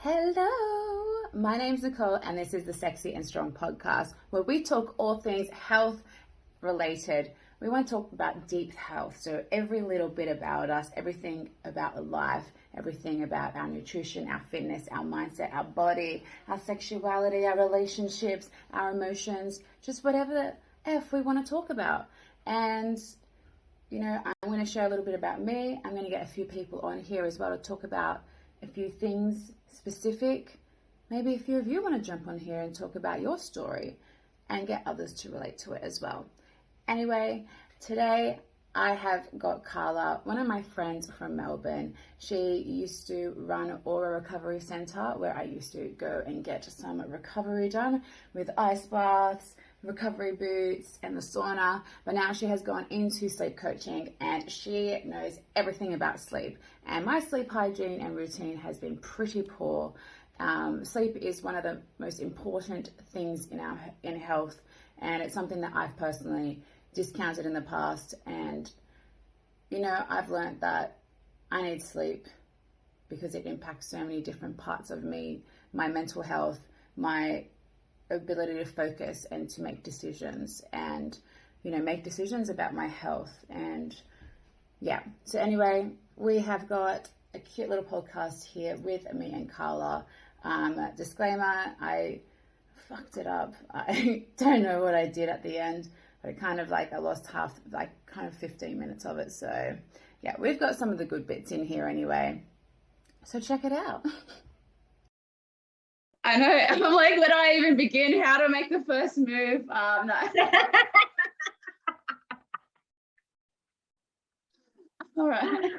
Hello, my name's Nicole and this is the Sexy and Strong podcast where we talk all things health related. We want to talk about deep health, so every little bit about us, everything about life, everything about our nutrition, our fitness, our mindset, our body, our sexuality, our relationships, our emotions, just whatever the F we want to talk about. And I'm going to share a little bit about me. I'm going to get a few people on here as well to talk about a few things specific. Maybe a few of you want to jump on here and talk about your story and get others to relate to it as well. Anyway, today I have got Carla, one of my friends from Melbourne. She used to run Ora Recovery Centre, where I used to go and get some recovery done with ice baths, recovery boots and the sauna, but now she has gone into sleep coaching and she knows everything about sleep. And my sleep hygiene and routine has been pretty poor. Sleep is one of the most important things in health, and it's something that I've personally discounted in the past. And I've learned that I need sleep because it impacts so many different parts of me, my mental health, my ability to focus and to make decisions and make decisions about my health. And so anyway, we have got a cute little podcast here with me and Carla. Disclaimer, I fucked it up. I don't know what I did at the end, but I lost 15 minutes of it. So yeah, we've got some of the good bits in here anyway, so check it out. I know. I'm like, where do I even begin? How to make the first move? No. All right.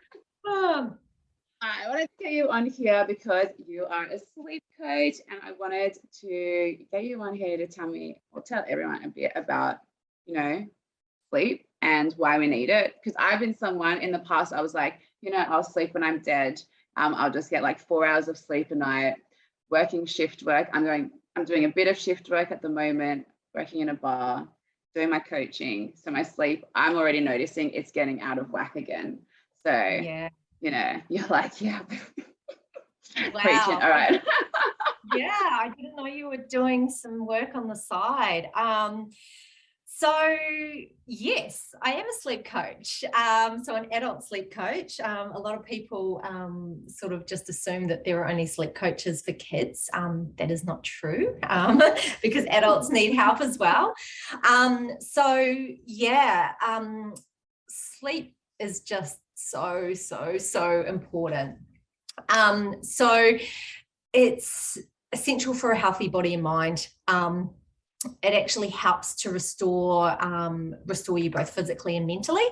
I wanted to get you on here because you are a sleep coach, and I wanted to get you on here to tell everyone a bit about, sleep and why we need it. Because I've been someone in the past, I was like, I'll sleep when I'm dead. I'll just get like 4 hours of sleep a night. Working shift work. I'm doing a bit of shift work at the moment, working in a bar, doing my coaching. So my sleep, I'm already noticing it's getting out of whack again. So, yeah. You're like, yeah. Wow. Preaching. All right. Yeah, I didn't know you were doing some work on the side. So yes, I am a sleep coach. So an adult sleep coach. A lot of people sort of just assume that there are only sleep coaches for kids. That is not true, because adults need help as well. Sleep is just so important. So it's essential for a healthy body and mind. It actually helps to restore you both physically and mentally.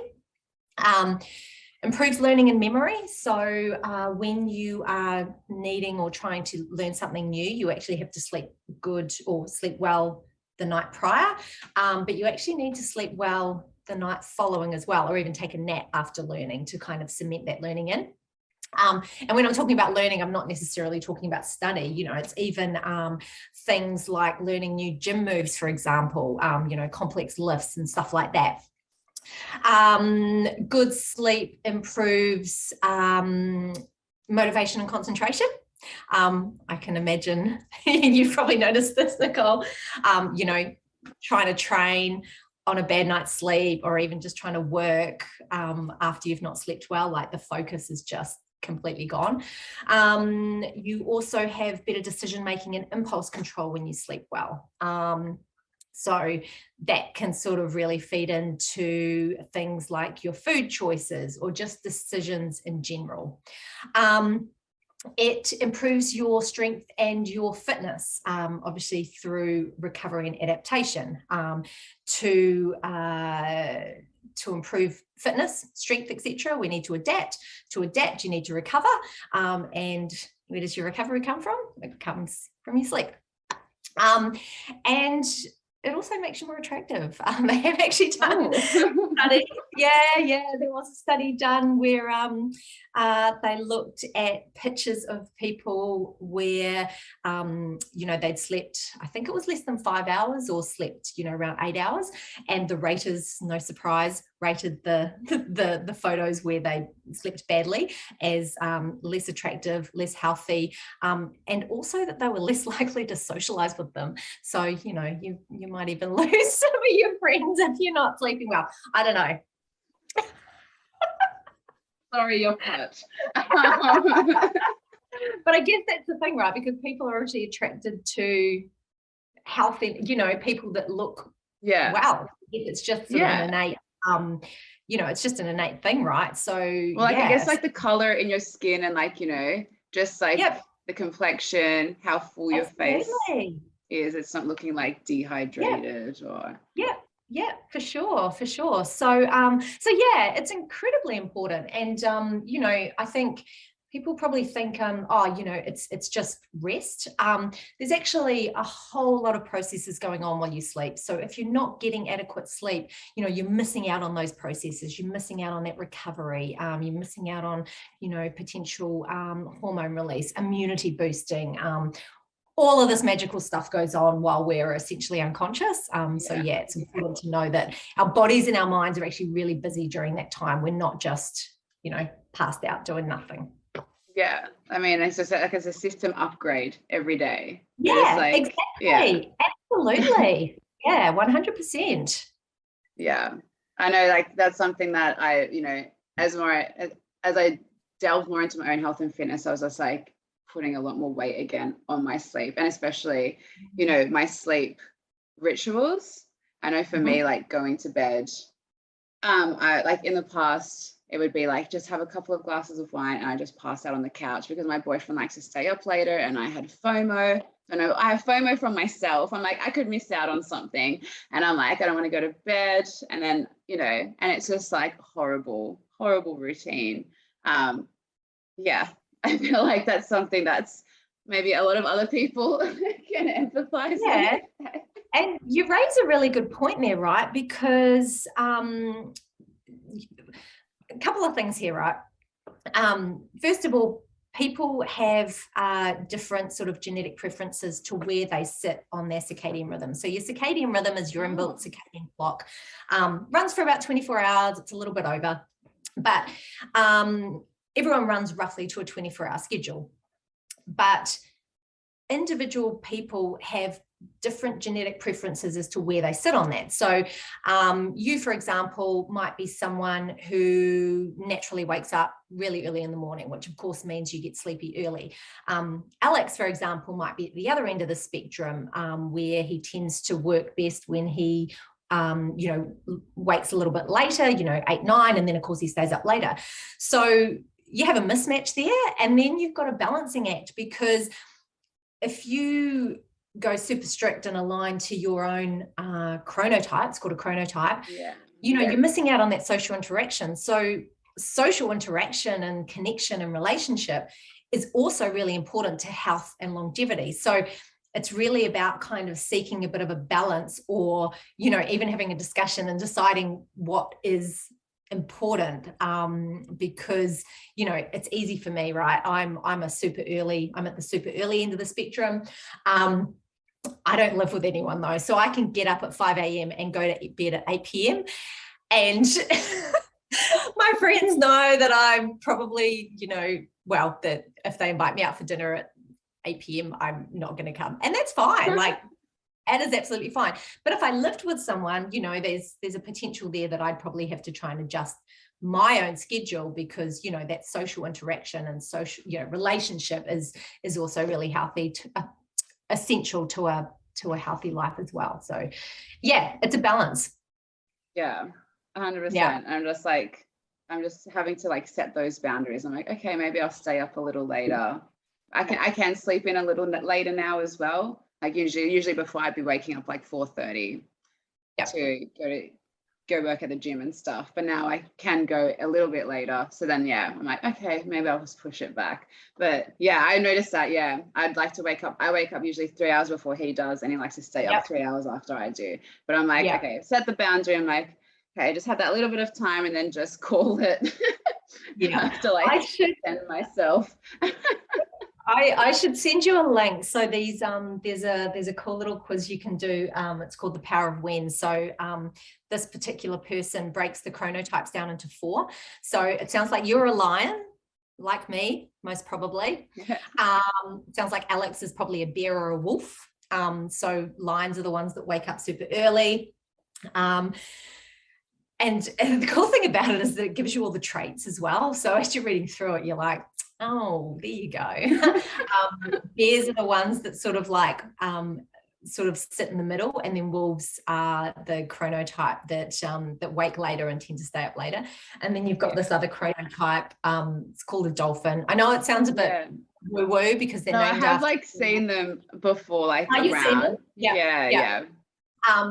Improves learning and memory. So when you are needing or trying to learn something new, you actually have to sleep good or sleep well the night prior, but you actually need to sleep well the night following as well, or even take a nap after learning to kind of cement that learning in. And when I'm talking about learning, I'm not necessarily talking about study. It's even things like learning new gym moves, for example, complex lifts and stuff like that. Good sleep improves motivation and concentration. I can imagine you've probably noticed this, Nicole, trying to train on a bad night's sleep, or even just trying to work after you've not slept well, like the focus is just completely gone. You also have better decision making and impulse control when you sleep well. So that can sort of really feed into things like your food choices or just decisions in general. It improves your strength and your fitness, obviously through recovery and adaptation, to improve fitness, strength, etc. We need to adapt. To adapt, you need to recover. And where does your recovery come from? It comes from your sleep. And it also makes you more attractive. They have actually done studies. Yeah. There was a study done where they looked at pictures of people where, they'd slept, I think it was less than 5 hours, or slept, around 8 hours. And the raters, no surprise, rated the photos where they slept badly as less attractive, less healthy, and also that they were less likely to socialize with them. So, you might even lose some of your friends if you're not sleeping well. I don't know. Sorry, you're cut. But I guess that's the thing, right? Because people are actually attracted to healthy, people that look well. It's just sort of an innate, it's just an innate thing, right? So, well, I guess like the color in your skin and just the complexion, how full your face is. It's not looking like dehydrated or. Yeah, for sure. So yeah, it's incredibly important. And, I think people probably think, it's just rest. There's actually a whole lot of processes going on while you sleep. So if you're not getting adequate sleep, you're missing out on those processes. You're missing out on that recovery. You're missing out on, potential hormone release, immunity boosting, all of this magical stuff goes on while we're essentially unconscious. So yeah, it's important to know that our bodies and our minds are actually really busy during that time. We're not just, passed out doing nothing. Yeah. I mean, it's just like it's a system upgrade every day. Yeah, exactly. Yeah. Absolutely. Yeah, 100%. Yeah. I know, that's something that I, as I delve more into my own health and fitness, I was just putting a lot more weight again on my sleep, and especially, my sleep rituals. I know for me, going to bed, I in the past, it would be just have a couple of glasses of wine and I just pass out on the couch, because my boyfriend likes to stay up later, and I had FOMO. I have FOMO from myself. I'm I could miss out on something, and I'm I don't want to go to bed. And then, and it's just horrible routine. Yeah, I feel like that's something that's maybe a lot of other people can empathize with. And you raise a really good point there, right? Because a couple of things here, right? First of all, people have different sort of genetic preferences to where they sit on their circadian rhythm. So your circadian rhythm is your inbuilt circadian clock. Runs for about 24 hours. It's a little bit over, but everyone runs roughly to a 24-hour schedule. But individual people have different genetic preferences as to where they sit on that. So you, for example, might be someone who naturally wakes up really early in the morning, which of course means you get sleepy early. Alex, for example, might be at the other end of the spectrum, where he tends to work best when he wakes a little bit later, 8, 9, and then of course he stays up later. So you have a mismatch there, and then you've got a balancing act, because if you go super strict and aligned to your own chronotype, it's called a chronotype, you're missing out on that social interaction. So social interaction and connection and relationship is also really important to health and longevity. So it's really about kind of seeking a bit of a balance, or, even having a discussion and deciding what is important, because it's easy for me, right? I'm at the super early end of the spectrum. I don't live with anyone though, so I can get up at 5 a.m. and go to bed at 8 p.m. and my friends know that I'm probably, that if they invite me out for dinner at 8 p.m. I'm not going to come, and that's fine. That is absolutely fine. But if I lived with someone, there's a potential there that I'd probably have to try and adjust my own schedule, because that social interaction and social relationship is also really healthy, essential to a healthy life as well. So yeah, it's a balance. Yeah, 100%. Yeah. I'm just having to set those boundaries. I'm okay, maybe I'll stay up a little later. I can sleep in a little later now as well. Usually before, I'd be waking up 4:30 to go to go work at the gym and stuff, but now I can go a little bit later. So then, yeah, I'm like, okay, maybe I'll just push it back. But yeah, I noticed that, yeah, I'd like to wake up. I wake up usually 3 hours before he does, and he likes to stay up 3 hours after I do. But I'm like, okay, set the boundary. I'm like, okay, just have that little bit of time and then just call it. Yeah. I have to like send myself. I should send you a link. So these there's a cool little quiz you can do. It's called the Power of When. So this particular person breaks the chronotypes down into 4. So it sounds like you're a lion, like me, most probably. Sounds like Alex is probably a bear or a wolf. So lions are the ones that wake up super early. And the cool thing about it is that it gives you all the traits as well. So as you're reading through it, you're like, oh, there you go. Bears are the ones that sort of like sort of sit in the middle, and then wolves are the chronotype that wake later and tend to stay up later. And then you've got this other chronotype. It's called a dolphin. I know it sounds a bit woo-woo because they're named I have after, like seen them before, like around. Yeah.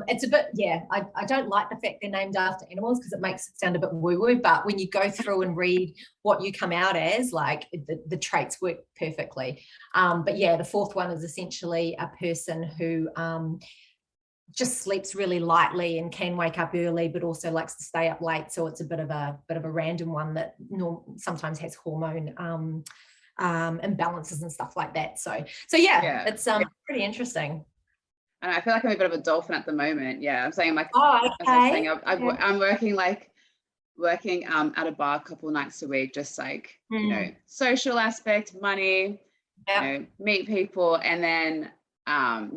It's a bit, I don't like the fact they're named after animals because it makes it sound a bit woo-woo, but when you go through and read what you come out as, like the traits work perfectly. But yeah, the 4th one is essentially a person who just sleeps really lightly and can wake up early, but also likes to stay up late. So it's a bit of a random one that sometimes has hormone imbalances and stuff like that. So yeah, it's pretty interesting. And I feel like I'm a bit of a dolphin at the moment. Yeah, I'm saying like, I'm working at a bar a couple of nights a week, just like, you know, social aspect, money, you know, meet people. And then, I'm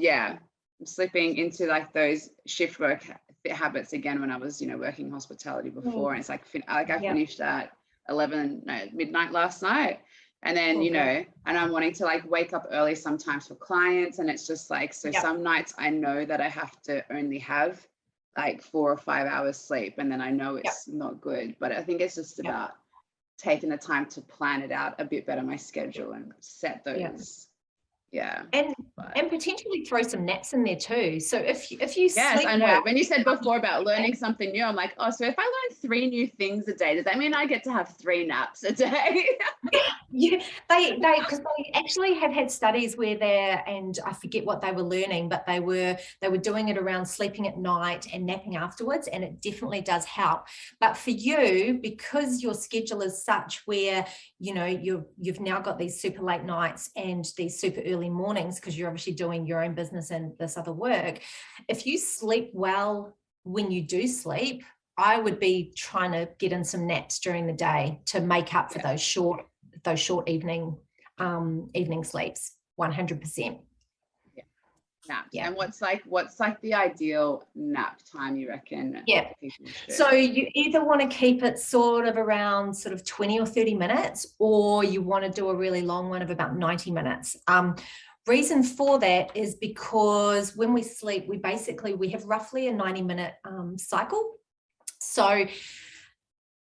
slipping into like those shift work habits again when I was, you know, working hospitality before. And it's like, I finished at midnight last night. And then, you know, and I'm wanting to like wake up early sometimes for clients. And it's just like, so some nights I know that I have to only have like 4 or 5 hours sleep. And then I know it's not good, but I think it's just about taking the time to plan it out a bit better, my schedule, and set those. And potentially throw some naps in there too. So if you sleep I know. Well, when you said before about learning something new, I'm like, oh, so if I learn 3 new things a day, does that mean I get to have 3 naps a day? They because they actually have had studies where and I forget what they were learning, but they were doing it around sleeping at night and napping afterwards, and it definitely does help. But for you, because your schedule is such where, you know, you've now got these super late nights and these super early mornings because you're obviously doing your own business and this other work, if you sleep well when you do sleep, I would be trying to get in some naps during the day to make up for those short evening sleeps. 100%. Naps. And what's like the ideal nap time, you reckon? So you either want to keep it sort of around sort of 20 or 30 minutes, or you want to do a really long one of about 90 minutes. Reason for that is because when we sleep, we have roughly a 90-minute cycle. So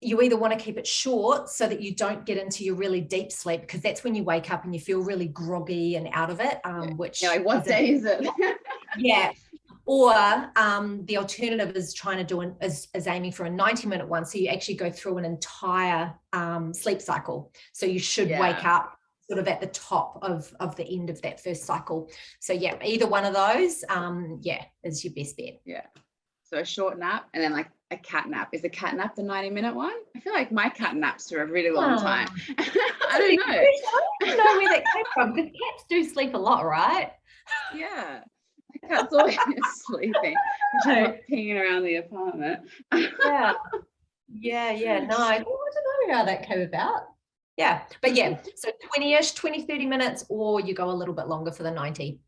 you either want to keep it short so that you don't get into your really deep sleep, because that's when you wake up and you feel really groggy and out of it. Which what day is it? Or the alternative is trying to do is aiming for a 90-minute one. So you actually go through an entire sleep cycle. So you should wake up sort of at the top of the end of that first cycle. So either one of those, is your best bet. So a short nap and then like a cat nap. Is a cat nap the 90-minute one? I feel like my cat naps for a really long time. I don't know. I don't know where that came from, because cats do sleep a lot, right? Yeah. My cat's always sleeping. She's not peeing around the apartment. No, I don't know how that came about. But so 20-ish, 20-30 minutes, or you go a little bit longer for the 90.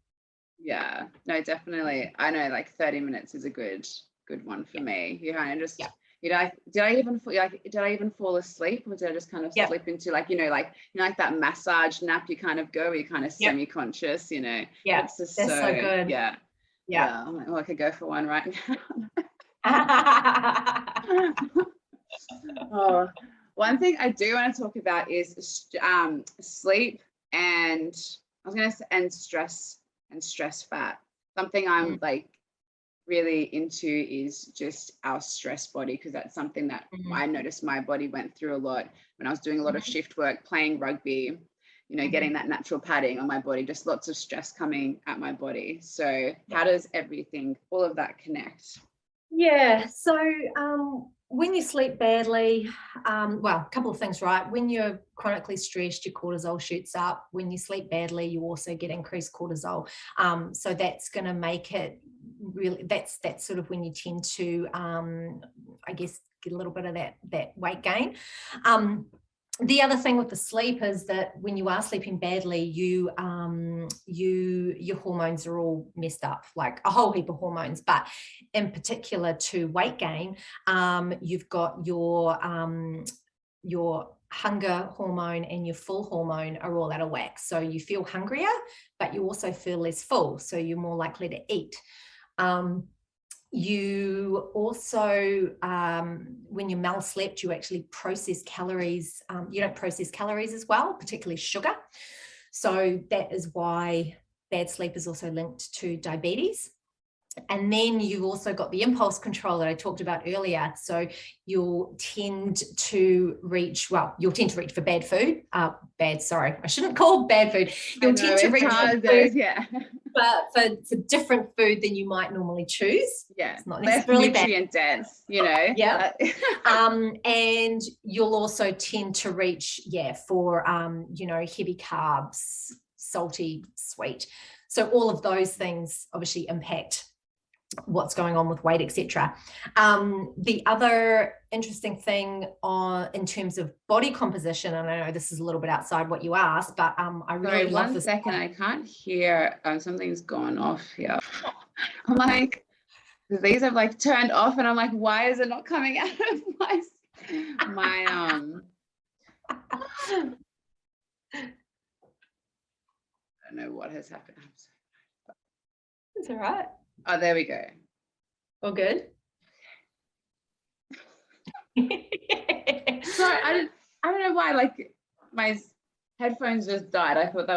No, definitely. I know like 30 minutes is a good one for me. You kind of just did I even fall asleep, or did I just kind of slip into like that massage nap you kind of go where you're kind of semi-conscious, you know? It's just that's so good. I'm like, I could go for one right now. One thing I do want to talk about is sleep and stress fat. Something I'm like really into is just our stress body, because that's something that I noticed my body went through a lot when I was doing a lot of shift work, playing rugby, you know, getting that natural padding on my body, just lots of stress coming at my body. So how does everything, all of that connect? Yeah, so when you sleep badly, well, a couple of things, right? When you're chronically stressed, your cortisol shoots up. When you sleep badly, you also get increased cortisol. So that's going to make it really, that's sort of when you tend to, I guess, get a little bit of that weight gain. The other thing with the sleep is that when you are sleeping badly, your hormones are all messed up, like a whole heap of hormones. But in particular to weight gain, you've got your hunger hormone and your full hormone are all out of whack. So you feel hungrier, but you also feel less full. So you're more likely to eat. You also, when you're mal-slept, you actually process calories. You don't process calories as well, particularly sugar. So that is why bad sleep is also linked to diabetes. And then you've also got the impulse control that I talked about earlier. So you'll tend to reach for bad food. I shouldn't call bad food. You'll tend to reach for food, but for different food than you might normally choose. Yeah, it's not necessarily nutrient dense, you know. Yeah. And you'll also tend to reach, for heavy carbs, salty, sweet. So all of those things obviously impact what's going on with weight, etc. The other interesting thing in terms of body composition, and I know this is a little bit outside what you asked, but I really love this. 1 second, I can't hear. Something's gone off here. I'm like, these have like turned off, and I'm like, why is it not coming out of my I don't know what has happened. It's all right. Oh, there we go. All good. Sorry, I don't know why, like my headphones just died. I thought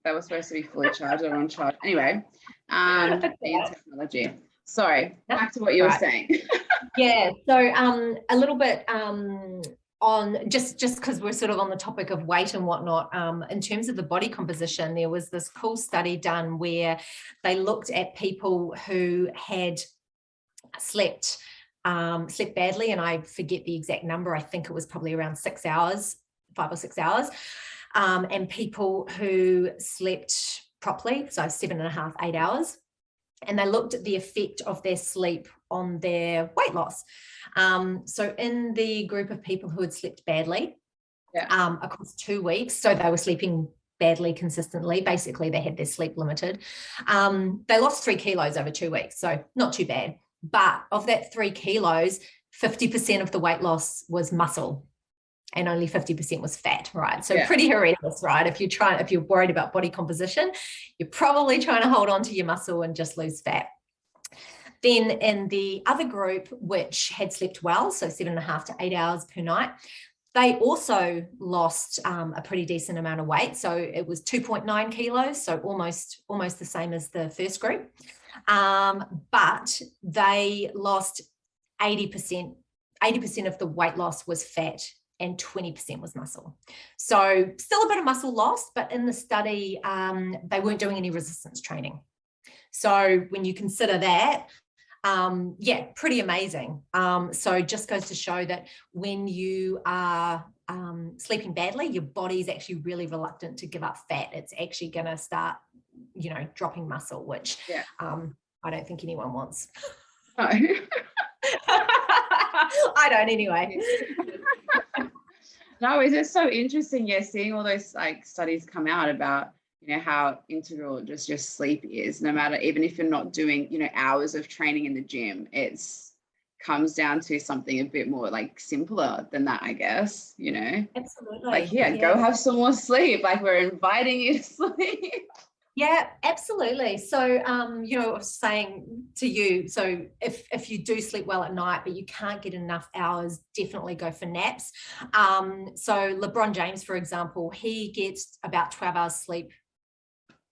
they were supposed to be fully charged or on charge. Anyway, technology. Sorry, back to what you were saying. Yeah, so a little bit on just because we're sort of on the topic of weight and whatnot, in terms of the body composition, there was this cool study done where they looked at people who had slept badly, and I forget the exact number. I think it was probably around 6 hours, 5 or 6 hours, and people who slept properly, so 7.5, 8 hours. And they looked at the effect of their sleep on their weight loss. So in the group of people who had slept badly, across 2 weeks, so they were sleeping badly consistently, basically they had their sleep limited, they lost 3 kilos over 2 weeks, so not too bad. But of that 3 kilos, 50% of the weight loss was muscle and only 50% was fat, right? So pretty horrendous, right? If you're worried about body composition, you're probably trying to hold on to your muscle and just lose fat. Then in the other group, which had slept well, so 7.5 to 8 hours per night, they also lost a pretty decent amount of weight. So it was 2.9 kilos, so almost the same as the first group. But they lost 80%. 80% of the weight loss was fat and 20% was muscle. So still a bit of muscle loss, but in the study, they weren't doing any resistance training. So when you consider that, pretty amazing. So just goes to show that when you are sleeping badly, your body's actually really reluctant to give up fat. It's actually going to start, dropping muscle, which I don't think anyone wants. No. I don't anyway. No, it's just so interesting, seeing all those like studies come out about, how integral just your sleep is, no matter, even if you're not doing, hours of training in the gym, comes down to something a bit more like simpler than that, I guess, Absolutely. Like, go have some more sleep. Like, we're inviting you to sleep. Yeah, absolutely. So, I was saying to you, so if you do sleep well at night, but you can't get enough hours, definitely go for naps. So LeBron James, for example, he gets about 12 hours sleep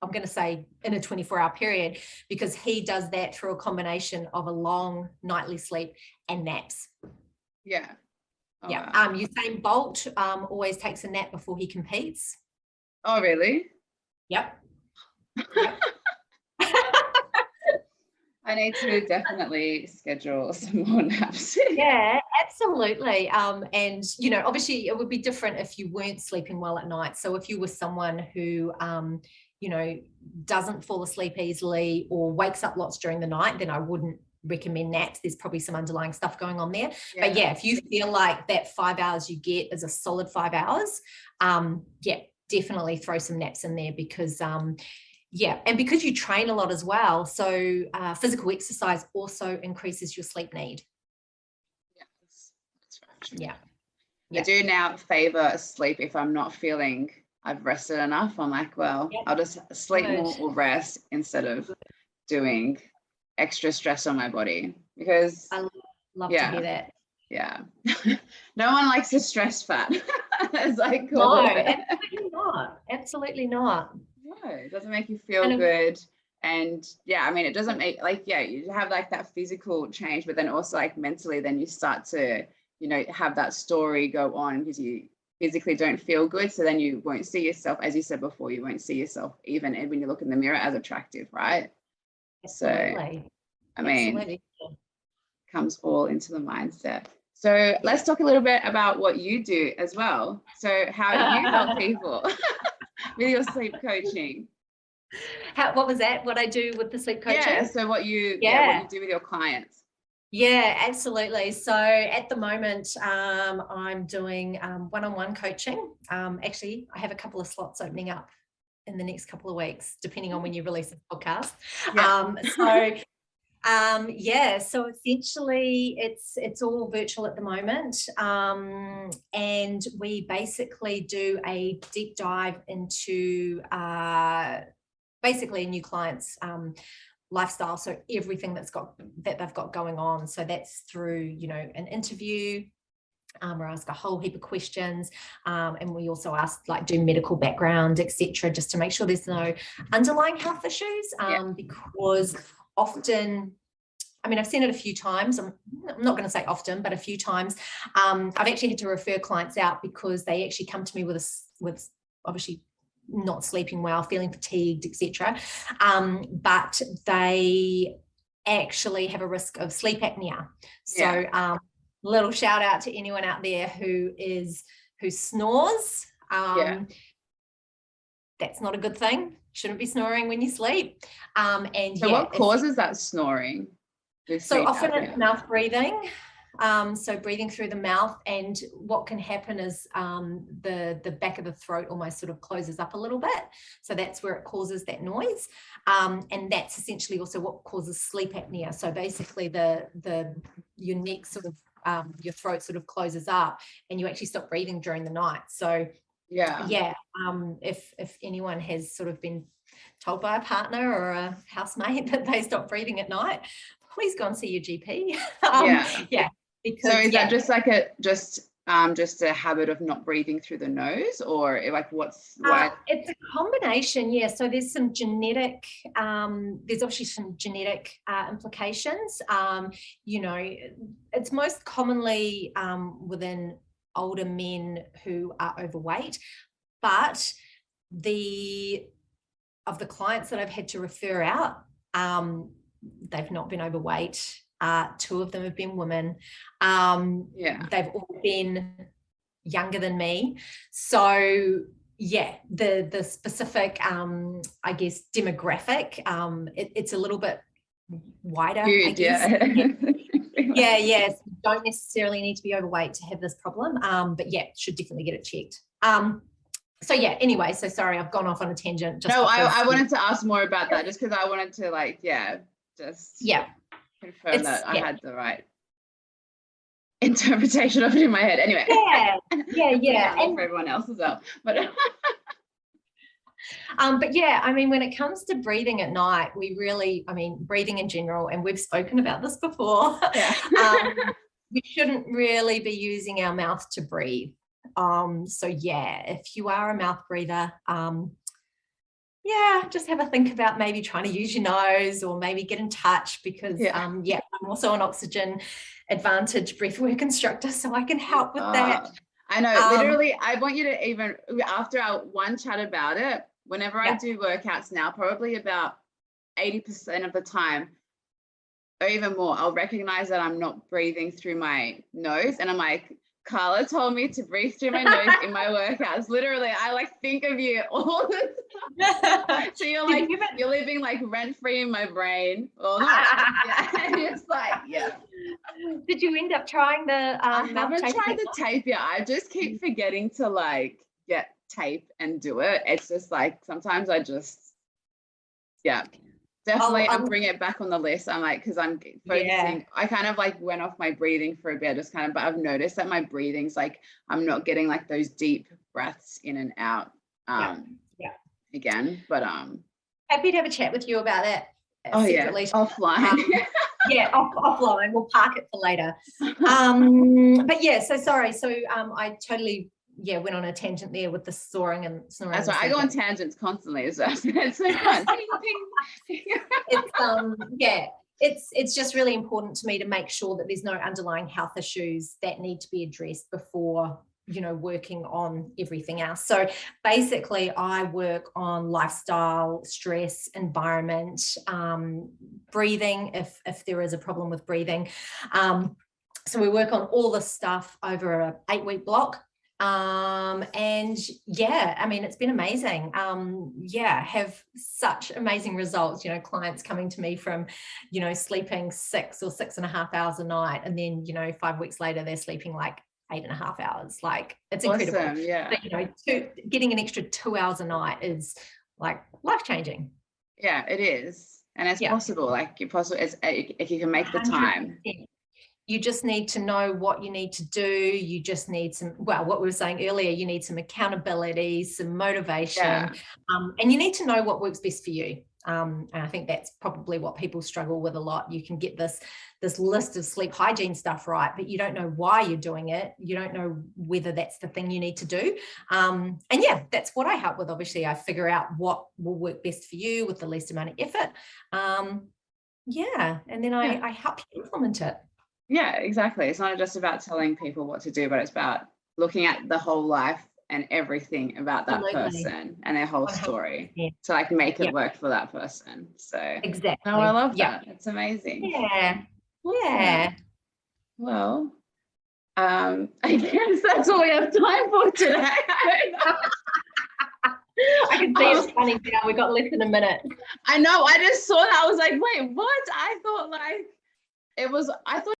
I'm going to say in a 24-hour period, because he does that through a combination of a long nightly sleep and naps. Yeah. Oh, Yeah. wow. Usain Bolt always takes a nap before he competes. Oh, really? Yep. I need to definitely schedule some more naps. Yeah, absolutely. And, you know, obviously it would be different if you weren't sleeping well at night. So if you were someone who, you know, doesn't fall asleep easily or wakes up lots during the night, then I wouldn't recommend naps. There's probably some underlying stuff going on there. Yeah. But yeah, if you feel like that 5 hours you get is a solid 5 hours, yeah, definitely throw some naps in there because, yeah, and because you train a lot as well, so physical exercise also increases your sleep need. Yeah, that's very true. Yeah. I do now favor sleep if I'm not feeling I've rested enough. I'm like, well, I'll just sleep more or rest instead of doing extra stress on my body, because I love to hear that. Yeah. No one likes a stress fat. As I No, call it. absolutely not. Absolutely not. No, it doesn't make you feel good. And yeah, I mean, it doesn't make like, yeah, you have like that physical change, but then also like mentally, then you start to, you know, have that story go on because you physically don't feel good. So then you won't see yourself, as you said before, you won't see yourself even when you look in the mirror as attractive, right? Absolutely. So, I mean, absolutely. comes all into the mindset. So let's talk a little bit about what you do as well. So how you help people with your sleep coaching. What was that? What I do with the sleep coaching? Yeah. So what you do with your clients. Yeah, absolutely. So at the moment, I'm doing one-on-one coaching. Actually, I have a couple of slots opening up in the next couple of weeks, depending on when you release the podcast. Yeah. So essentially it's all virtual at the moment, and we basically do a deep dive into basically a new client's lifestyle, so everything that they've got going on. So that's through, you know, an interview. We ask a whole heap of questions, and we also ask, like, do medical background, etc., just to make sure there's no underlying health issues, because often, I mean, I've seen it a few times. I'm not going to say often, but a few times. I've actually had to refer clients out because they actually come to me with obviously not sleeping well, feeling fatigued, etc. But they actually have a risk of sleep apnea. So little shout out to anyone out there who snores. That's not a good thing. Shouldn't be snoring when you sleep. So what causes that snoring? So often it's mouth breathing. So breathing through the mouth, and what can happen is the back of the throat almost sort of closes up a little bit. So that's where it causes that noise. And that's essentially also what causes sleep apnea. So basically your neck sort of, your throat sort of closes up and you actually stop breathing during the night. So if anyone has sort of been told by a partner or a housemate that they stop breathing at night, please go and see your GP. Because, so is that just like just a habit of not breathing through the nose, or like why? It's a combination, yeah. So there's some genetic, there's obviously some genetic implications. You know, it's most commonly within older men who are overweight, but of the clients that I've had to refer out, they've not been overweight. 2 of them have been women. They've all been younger than me. So yeah, the specific, I guess, demographic, it's a little bit wider, I guess. Yeah. So you don't necessarily need to be overweight to have this problem, but yeah, should definitely get it checked. So yeah, anyway, so sorry, I've gone off on a tangent. I wanted to ask more about that, just because I wanted to confirm that I had the right interpretation of it in my head. Anyway. Yeah. And for everyone else as well. But yeah, I mean, when it comes to breathing at night, breathing in general, and we've spoken about this before, we shouldn't really be using our mouth to breathe. So yeah, if you are a mouth breather, yeah, just have a think about maybe trying to use your nose, or maybe get in touch, because I'm also an oxygen advantage breathwork instructor, so I can help with that. I know, literally, I want you to, even after our one chat about it, whenever I do workouts now, probably about 80% of the time, or even more, I'll recognize that I'm not breathing through my nose, and I'm like, Carla told me to breathe through my nose in my workouts. Literally, I like think of you all the time. So you're like, you're living like rent free in my brain. Well, not. It's like, Did you end up trying the I haven't tried the tape yet. I just keep forgetting to like get tape and do it. It's just like, sometimes I just, definitely I'll bring it back on the list. I'm like, because I'm focusing, I kind of like went off my breathing for a bit, just kind of, but I've noticed that my breathing's like, I'm not getting like those deep breaths in and out again. But happy to have a chat with you about that. Separately. Offline. Offline. We'll park it for later. But yeah, so sorry. So I totally went on a tangent there with the snoring and snoring. That's right. I go on tangents constantly as well. It's so fun. It's just really important to me to make sure that there's no underlying health issues that need to be addressed before, you know, working on everything else. So basically I work on lifestyle, stress, environment, breathing, if there is a problem with breathing. So we work on all this stuff over an 8-week block. And yeah, I mean, it's been amazing. Have such amazing results, you know, clients coming to me from, you know, sleeping 6 or 6.5 hours a night. And then, you know, 5 weeks later, they're sleeping like 8.5 hours. Like, it's incredible. But, you know, getting an extra 2 hours a night is like life-changing. Yeah, it is. And it's possible. Like, if you can make the time. 100%. You just need to know what you need to do. You just need some, well, what we were saying earlier, you need some accountability, some motivation, and you need to know what works best for you. And I think that's probably what people struggle with a lot. You can get this list of sleep hygiene stuff right, but you don't know why you're doing it. You don't know whether that's the thing you need to do. And yeah, that's what I help with. Obviously, I figure out what will work best for you with the least amount of effort. And then I help you implement it. Yeah, exactly. It's not just about telling people what to do, but it's about looking at the whole life and everything about that person and their whole story to like make it work for that person. So exactly. No, I love that. It's amazing. Yeah. Well, I guess that's all we have time for today. I can see it's funny now. We got less than a minute. I know. I just saw that. I was like, wait, what? I thought